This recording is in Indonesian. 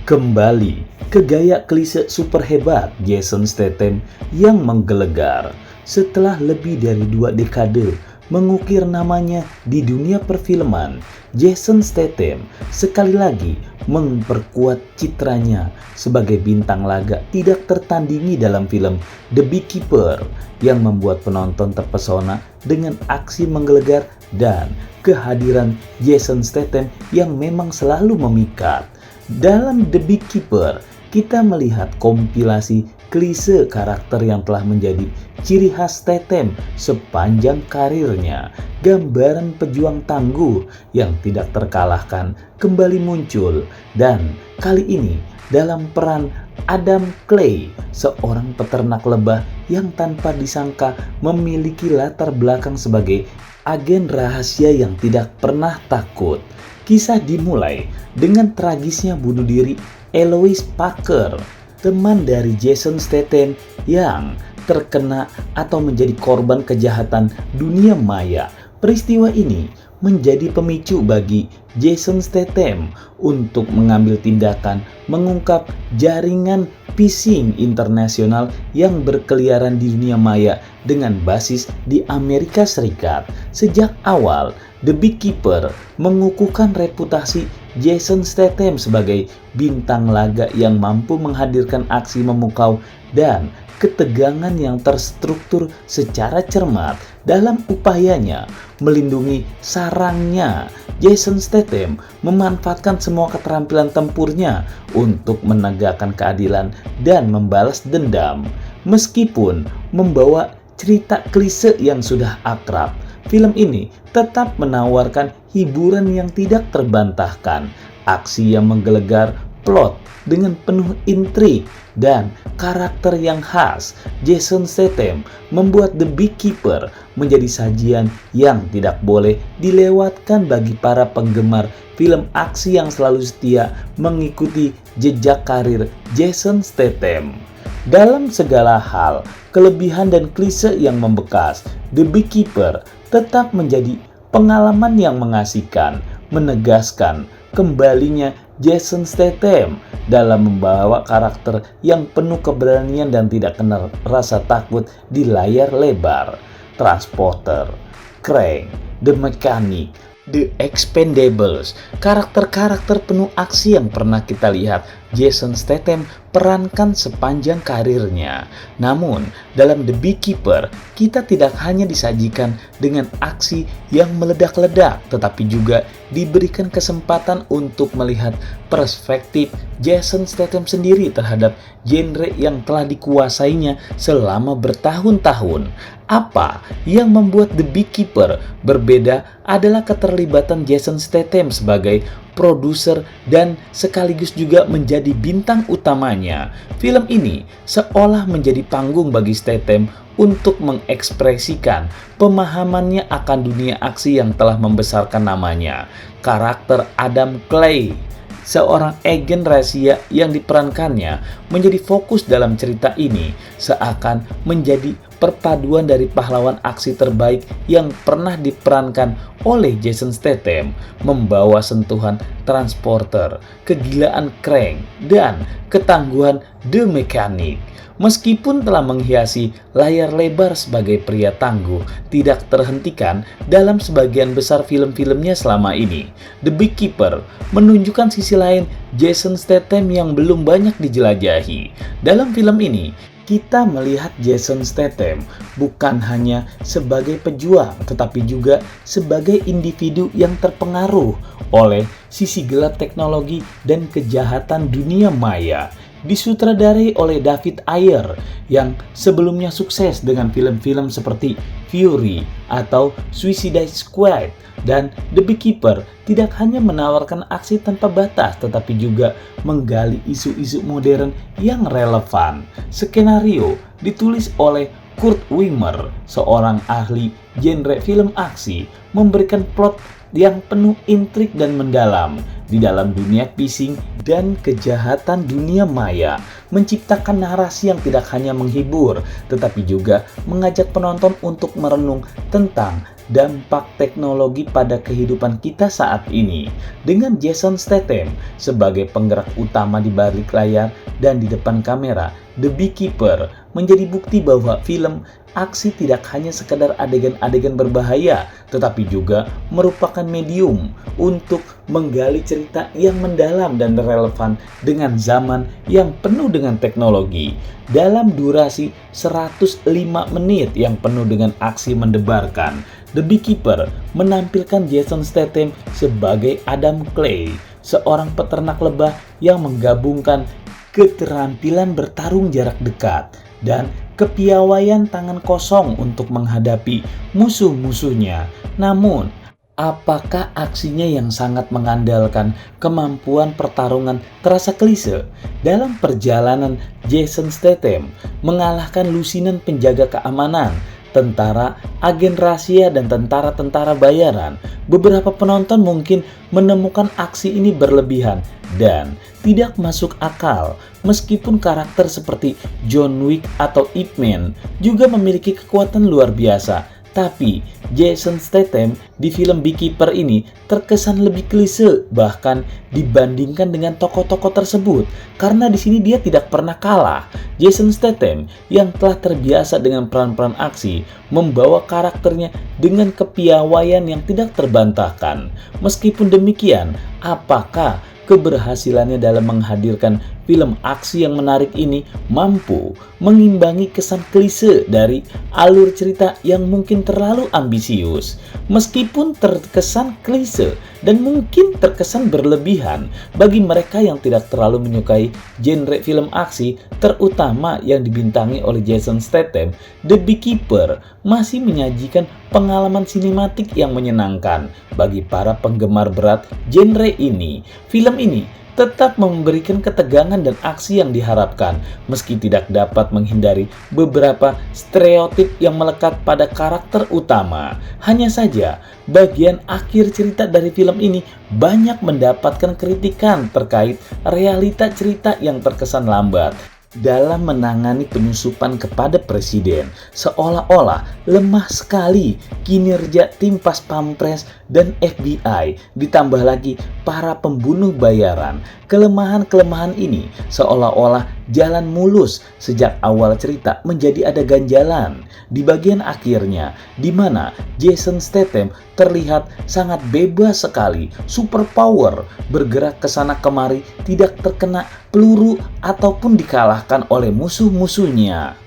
Kembali ke gaya klise super hebat Jason Statham yang menggelegar. Setelah lebih dari 2 dekade mengukir namanya di dunia perfilman, Jason Statham sekali lagi memperkuat citranya sebagai bintang laga tidak tertandingi dalam film The Beekeeper yang membuat penonton terpesona dengan aksi menggelegar dan kehadiran Jason Statham yang memang selalu memikat. Dalam The Beekeeper, kita melihat kompilasi klise karakter yang telah menjadi ciri khas Statham sepanjang karirnya. Gambaran pejuang tangguh yang tidak terkalahkan kembali muncul, dan kali ini dalam peran Adam Clay, seorang peternak lebah yang tanpa disangka memiliki latar belakang sebagai agen rahasia yang tidak pernah takut. Kisah dimulai dengan tragisnya bunuh diri Eloise Parker, teman dari Jason Statham yang terkena atau menjadi korban kejahatan dunia maya. Peristiwa ini menjadi pemicu bagi Jason Statham untuk mengambil tindakan mengungkap jaringan phishing internasional yang berkeliaran di dunia maya dengan basis di Amerika Serikat. Sejak awal, The Beekeeper mengukuhkan reputasi Jason Statham sebagai bintang laga yang mampu menghadirkan aksi memukau dan ketegangan yang terstruktur secara cermat. Dalam upayanya melindungi sarangnya, Jason Statham memanfaatkan semua keterampilan tempurnya untuk menegakkan keadilan dan membalas dendam. Meskipun membawa cerita klise yang sudah akrab, film ini tetap menawarkan hiburan yang tidak terbantahkan, aksi yang menggelegar, plot dengan penuh intrik, dan karakter yang khas. Jason Statham membuat The Beekeeper menjadi sajian yang tidak boleh dilewatkan bagi para penggemar film aksi yang selalu setia mengikuti jejak karir Jason Statham. Dalam segala hal, kelebihan dan klise yang membekas, The Beekeeper tetap menjadi pengalaman yang mengasihkan, menegaskan kembalinya Jason Statham dalam membawa karakter yang penuh keberanian dan tidak kenal rasa takut di layar lebar. Transporter, Krang, The Mechanic, The Expendables, karakter-karakter penuh aksi yang pernah kita lihat Jason Statham perankan sepanjang karirnya. Namun, dalam The Beekeeper, kita tidak hanya disajikan dengan aksi yang meledak-ledak, tetapi juga diberikan kesempatan untuk melihat perspektif Jason Statham sendiri terhadap genre yang telah dikuasainya selama bertahun-tahun. Apa yang membuat The Beekeeper berbeda adalah keterlibatan Jason Statham sebagai produser dan sekaligus juga menjadi bintang utamanya. Film ini seolah menjadi panggung bagi Statham untuk mengekspresikan pemahamannya akan dunia aksi yang telah membesarkan namanya. Karakter Adam Clay, seorang agen rahasia yang diperankannya, menjadi fokus dalam cerita ini, seakan menjadi perpaduan dari pahlawan aksi terbaik yang pernah diperankan oleh Jason Statham, membawa sentuhan transporter, kegilaan Krang, dan ketangguhan The Mechanic. Meskipun telah menghiasi layar lebar sebagai pria tangguh, tidak terhentikan dalam sebagian besar film-filmnya selama ini. The Beekeeper menunjukkan sisi lain Jason Statham yang belum banyak dijelajahi. Dalam film ini, kita melihat Jason Statham bukan hanya sebagai pejuang, tetapi juga sebagai individu yang terpengaruh oleh sisi gelap teknologi dan kejahatan dunia maya. Disutradarai oleh David Ayer yang sebelumnya sukses dengan film-film seperti Fury atau Suicide Squad, dan The Beekeeper tidak hanya menawarkan aksi tanpa batas tetapi juga menggali isu-isu modern yang relevan. Skenario ditulis oleh Kurt Wimmer, seorang ahli genre film aksi, memberikan plot yang penuh intrik dan mendalam di dalam dunia phishing dan kejahatan dunia maya. menciptakan narasi yang tidak hanya menghibur, tetapi juga mengajak penonton untuk merenung tentang dampak teknologi pada kehidupan kita saat ini. Dengan Jason Statham sebagai penggerak utama di balik layar dan di depan kamera, The Beekeeper menjadi bukti bahwa film aksi tidak hanya sekedar adegan-adegan berbahaya, tetapi juga merupakan medium untuk menggali cerita yang mendalam dan relevan dengan zaman yang penuh dengan teknologi. Dalam durasi 105 menit yang penuh dengan aksi mendebarkan, The Beekeeper menampilkan Jason Statham sebagai Adam Clay, seorang peternak lebah yang menggabungkan keterampilan bertarung jarak dekat dan kepiawaian tangan kosong untuk menghadapi musuh-musuhnya. Namun, apakah aksinya yang sangat mengandalkan kemampuan pertarungan terasa klise? Dalam perjalanan Jason Statham mengalahkan lusinan penjaga keamanan, tentara, agen rahasia, dan tentara-tentara bayaran, beberapa penonton mungkin menemukan aksi ini berlebihan dan tidak masuk akal. Meskipun karakter seperti John Wick atau Ip Man juga memiliki kekuatan luar biasa, tapi Jason Statham di film Beekeeper ini terkesan lebih klise bahkan dibandingkan dengan tokoh-tokoh tersebut, karena di sini dia tidak pernah kalah. Jason Statham yang telah terbiasa dengan peran-peran aksi membawa karakternya dengan kepiawaian yang tidak terbantahkan. Meskipun demikian, apakah keberhasilannya dalam menghadirkan film aksi yang menarik ini mampu mengimbangi kesan klise dari alur cerita yang mungkin terlalu ambisius? Meskipun terkesan klise dan mungkin terkesan berlebihan bagi mereka yang tidak terlalu menyukai genre film aksi, terutama yang dibintangi oleh Jason Statham, The Beekeeper masih menyajikan pengalaman sinematik yang menyenangkan bagi para penggemar berat genre ini. Film ini tetap memberikan ketegangan dan aksi yang diharapkan, meski tidak dapat menghindari beberapa stereotip yang melekat pada karakter utama. Hanya saja, bagian akhir cerita dari film ini banyak mendapatkan kritikan terkait realita cerita yang terkesan lambat dalam menangani penyusupan kepada presiden, seolah-olah lemah sekali kinerja tim Pas Pampres dan FBI, ditambah lagi para pembunuh bayaran. Kelemahan-kelemahan ini seolah-olah jalan mulus sejak awal cerita menjadi ada ganjalan di bagian akhirnya, di mana Jason Statham terlihat sangat bebas sekali, super power, bergerak ke sana kemari, tidak terkena peluru ataupun dikalahkan oleh musuh-musuhnya.